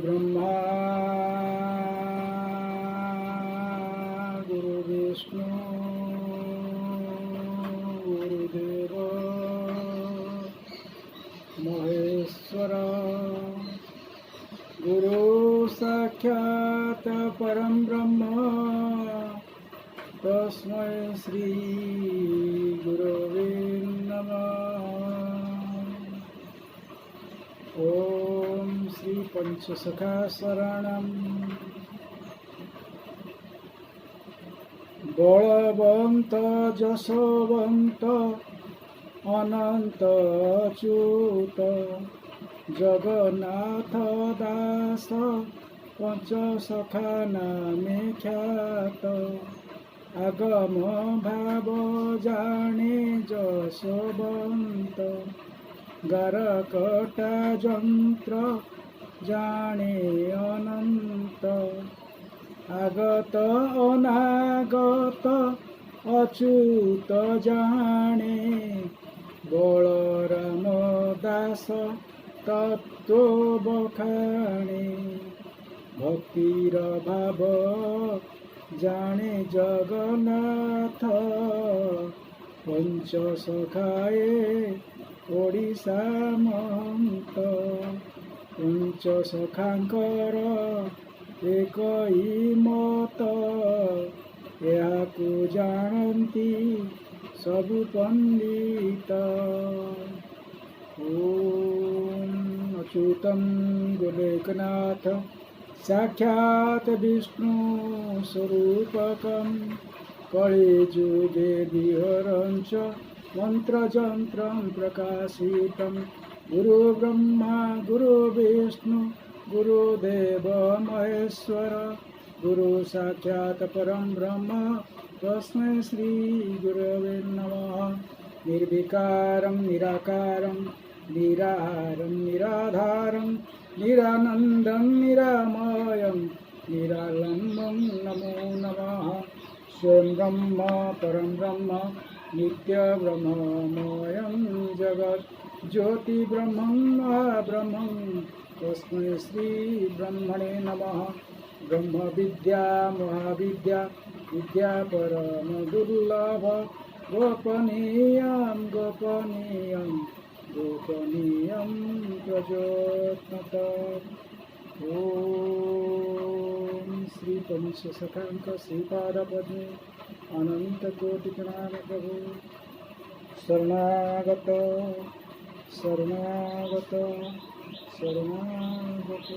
ब्रह्मा गुरु विष्णु गुरुदेव महेश्वर गुरु साक्षात् परं ब्रह्म तस्मै श्री गुरवे नमः। ओम श्री पंचसखा शरणं बलवंत जशवंत अनंत अच्युत जगन्नाथ दास पंचसखा नामे ख्यात आगम भाव जाने जशवंत गारकटा यंत्र जाने अनंत आगत अनागत अच्युत जाने बलराम दास तत्व बखाणे भक्तिर भाव जाने जगन्नाथ पंचसखाए ओडिशा मंत पंचसखांकर एक मत याकु जानती सबु पंडित। ओम अच्युतं गोलोकनाथ साक्षात् विष्णु स्वरूपकं कलिजुगे विहरञ्च मंत्रजंत्रं प्रकाशितं गुरु ब्रह्मा गुरु विष्णु गुरुदेव महेश्वर गुरु साक्षात् परं ब्रह्म तस्मै श्री गुरवे नमः। निर्विकारं निराकारं निराहारं निराधारं निरानन्दं निरामयं निरालम्बं नमो नमः। स्वयं ब्रह्म परं ब्रह्म नित्य ब्रह्ममयं जगत् ज्योति ब्रह्मं महाब्रह्मं तस्मै श्री ब्रह्मणे नमः। ब्रह्म विद्या महाविद्या विद्या परम दुर्लभ गोपनीयं गोपनीयं गोपनीयं प्रजोत्मत। ओम श्री पंचसखांक श्रीपाद पद्मे अनंत कोटि प्रणाम प्रभु। शरणागत शरणागत शरणागत।